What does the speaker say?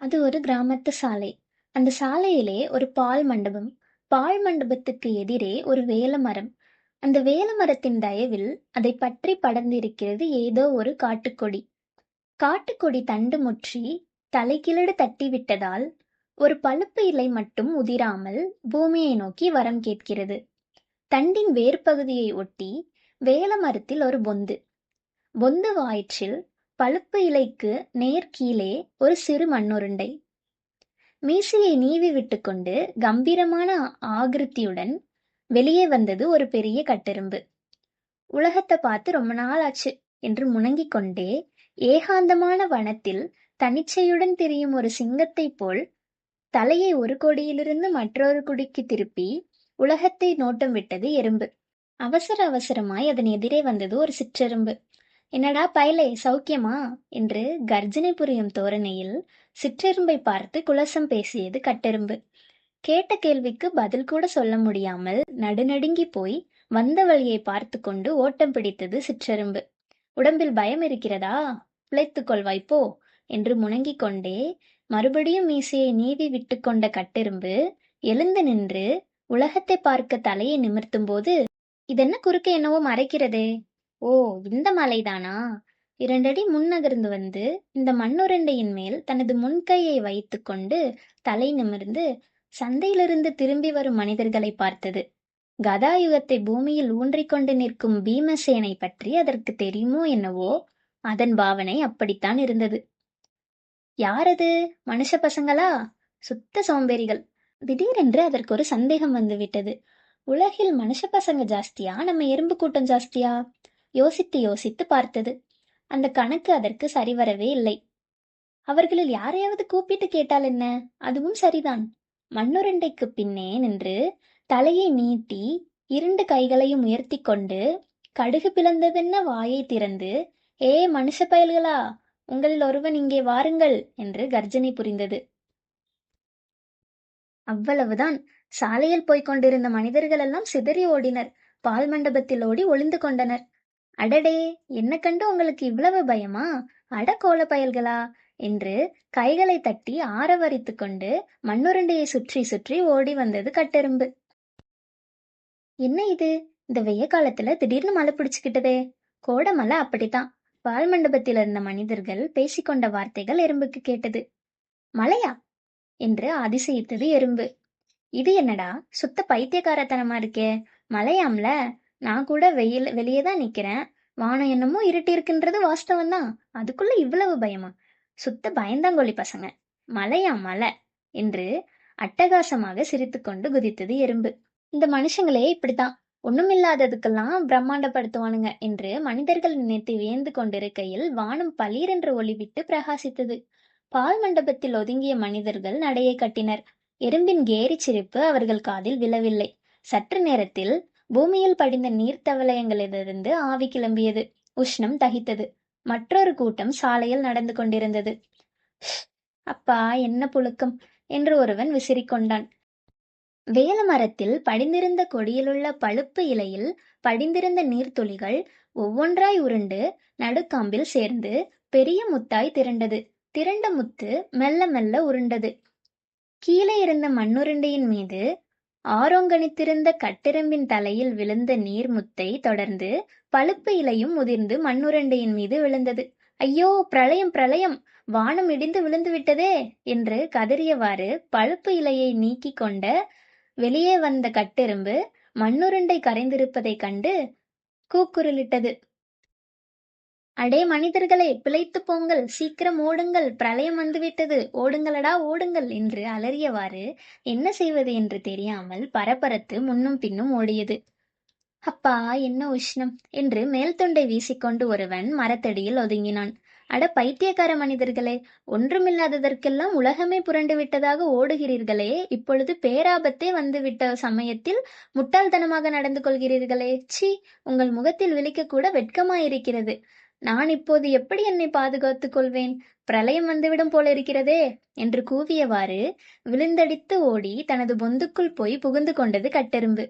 அது ஒரு கிராமத்து சாலை. அந்த சாலையிலே ஒரு பால் மண்டபம். பால் மண்டபத்துக்கு எதிரே ஒரு வேல மரம். அந்த வேல மரத்தின் தயவில் அதை பற்றி படர்ந்திருக்கிறது ஏதோ ஒரு காட்டுக்கொடி. காட்டுக்கொடி தண்டு முற்றி தலைகீழடு தட்டிவிட்டதால் ஒரு பழுப்பு இலை மட்டும் உதிராமல் பூமியை நோக்கி வரம் கேட்கிறது. தண்டின் வேர்ப்பகுதியை ஒட்டி வேல மரத்தில் ஒரு பொந்து. பொந்து வாயிற்றில் பழுப்பு இலைக்கு நேர் கீழே ஒரு சிறு மண்ணுருண்டை. மீசையை நீவி விட்டுக்கொண்டு கம்பீரமான ஆகிருத்தியுடன் வெளியே வந்தது ஒரு பெரிய கட்டெரும்பு. உலகத்தை பார்த்து ரொம்ப நாள் ஆச்சு என்று முணங்கிக் கொண்டே ஏகாந்தமான வனத்தில் தனிச்சையுடன் திரியும் ஒரு சிங்கத்தைப் போல் தலையை ஒரு கொடியிலிருந்து மற்றொரு குடிக்கு திருப்பி உலகத்தை நோட்டம் விட்டது எறும்பு. அவசர அவசரமாய் அதன் எதிரே வந்தது ஒரு சிற்றெரும்பு. என்னடா பயலே, சௌக்கியமா என்று கர்ஜனை புரியும் தோரணையில் சிற்றெரும்பை பார்த்து குலசம் பேசியது கட்டெரும்பு. கேட்ட கேள்விக்கு பதில் கூட சொல்ல முடியாமல் நடுநடுங்கி போய் வந்த வழியை பார்த்து கொண்டு ஓட்டம் பிடித்தது சிற்றெரும்பு. உடம்பில் பயம் இருக்கிறதா? பிழைத்துக் கொள்வாய் போ என்று முணங்கிக் கொண்டே மறுபடியும் மீசையை நீவி விட்டு கொண்ட கட்டெரும்பு எழுந்து நின்று உலகத்தை பார்க்க தலையை நிமிர்த்தும் போது, இதென்ன குறுக்க என்னவோ மறைக்கிறதே? ஓ, இந்த மலைதானா? 2 அடி முன்னகர்ந்து வந்து இந்த மண்ணுருண்டையின் மேல் தனது முன்கையை வைத்து கொண்டு தலை நிமிர்ந்து சந்தையிலிருந்து திரும்பி வரும் மனிதர்களை பார்த்தது. கதாயுகத்தை பூமியில் ஊன்றிக்கொண்டு நிற்கும் பீமசேனை பற்றி அதற்கு தெரியுமோ என்னவோ, அதன் பாவனை அப்படித்தான் இருந்தது. யாரது? மனுஷ பசங்களா? சுத்த சோம்பேறிகள். திடீரென்று அதற்கு ஒரு சந்தேகம் வந்துவிட்டது. உலகில் மனுஷ பசங்க ஜாஸ்தியா, நம்ம எறும்பு கூட்டம் ஜாஸ்தியா? யோசித்து யோசித்து பார்த்தது. அந்த கணக்கு அதற்கு சரிவரவே இல்லை. அவர்களில் யாரையாவது கூப்பிட்டு கேட்டால் என்ன? அதுவும் சரிதான். மண்ணுருண்டைக்கு பின்னே நின்று தலையை நீட்டி 2 கைகளையும் உயர்த்தி கொண்டு கடுகு பிளந்ததென்ன வாயை திறந்து, ஏ மனுஷ பயல்களா, உங்களில் ஒருவன் இங்கே வாருங்கள் என்று கர்ஜனை புரிந்தது. அவ்வளவுதான். சாலையில் போய்க் கொண்டிருந்த மனிதர்கள் எல்லாம் சிதறி ஓடினர். பால் மண்டபத்தில் ஓடி ஒளிந்து கொண்டனர். அடடே, என்ன கண்டு உங்களுக்கு இவ்வளவு பயமா? அட கோல பயல்களா என்று கைகளை தட்டி ஆரவரித்து கொண்டு மண்ணுருண்டையை சுற்றி சுற்றி ஓடி வந்தது கட்டெரும்பு. என்ன இது? இந்த வெய்ய காலத்துல திடீர்னு மழை பிடிச்சுக்கிட்டதே. கோடை மழை அப்படித்தான். பால் மண்டபத்தில் இருந்த மனிதர்கள் பேசிக்கொண்ட வார்த்தைகள் எறும்புக்கு கேட்டது. மழையா என்று அதிசயித்தது எறும்பு. இது என்னடா, சுத்த பைத்தியக்காரத்தனமா இருக்கே. மழையாம்ல. நான் கூட வெளியே தான் நிக்கிறேன். வானம் என்னமோ இருட்டி இருக்குன்றது வாஸ்தவம் தான். அதுக்குள்ள இவ்வளவு பயமா? சுத்த பயந்தாங்கொழி பசங்க. மலையா மலை என்று அட்டகாசமாக சிரித்துக்கொண்டு குதித்தது எறும்பு. இந்த மனுஷங்களே இப்படித்தான், ஒண்ணுமில்லாததுக்கெல்லாம் பிரம்மாண்டப்படுத்துவானுங்க என்று மனிதர்கள் நினைத்து வியந்து கொண்டிருக்கையில் வானம் பளீரென்று ஒளிவிட்டு பிரகாசித்தது. பால் மண்டபத்தில் ஒதுங்கிய மனிதர்கள் நடையை கட்டினர். எறும்பின் கேலி சிரிப்பு அவர்கள் காதில் விழவில்லை. சற்று நேரத்தில் பூமியில் படிந்த நீர்த்தவளையங்களிலிருந்து ஆவி கிளம்பியது. உஷ்ணம் தகித்தது. மற்றொரு கூட்டம் சாலையில் நடந்து கொண்டிருந்தது. அப்பா, என்ன புழுக்கம் என்று ஒருவன் விசிறிக்கொண்டான். வேல மரத்தில் படிந்திருந்த கொடியிலுள்ள பழுப்பு இலையில் படிந்திருந்த நீர்த்துளிகள் ஒவ்வொன்றாய் உருண்டு நடுக்காம்பில் சேர்ந்து பெரிய முத்தாய் திரண்டது. திரண்ட முத்து மெல்ல மெல்ல உருண்டது. கீழே இருந்த மண்ணுருண்டையின் மீது ஆரோங்கணித்திருந்த கட்டெரும்பின் தலையில் விழுந்த நீர்முத்தை தொடர்ந்து பழுப்பு இலையும் உதிர்ந்து மண்ணுருண்டையின் மீது விழுந்தது. ஐயோ, பிரளயம் பிரளயம், வானம் இடிந்து விழுந்து விட்டதே என்று கதறியவாறு பழுப்பு இலையை நீக்கி கொண்ட வெளியே வந்த கட்டெரும்பு மண்ணுருண்டை கரைந்திருப்பதைக் கண்டு கூக்குரலிட்டது. அடே மனிதர்களே, பிழைத்து போங்கள், சீக்கிரம் ஓடுங்கள், பிரளயம் வந்துவிட்டது, ஓடுங்களடா ஓடுங்கள் என்று அலறியவாறு என்ன செய்வது என்று தெரியாமல் பரபரத்து முன்னும் பின்னும் ஓடியது. அப்பா, என்ன உஷ்ணம் என்று மேல் தொண்டை வீசிக்கொண்டு ஒருவன் மரத்தடியில் ஒதுங்கினான். அட பைத்தியக்கார மனிதர்களே, ஒன்றுமில்லாததற்கெல்லாம் உலகமே புரண்டு விட்டதாக ஓடுகிறீர்களே, இப்பொழுது பேராபத்தே வந்துவிட்ட சமயத்தில் முட்டாள்தனமாக நடந்து கொள்கிறீர்களே. சி, உங்கள் முகத்தில் விழிக்க கூட வெட்கமாயிருக்கிறது. நான் இப்போது எப்படி என்னை பாதுகாத்துக் கொள்வேன்? பிரளயம் வந்துவிடும் போல இருக்கிறதே என்று கூவியவாறு விழுந்தடித்து ஓடி தனது பொந்துக்குள் போய் புகுந்து கொண்டது கட்டெரும்பு.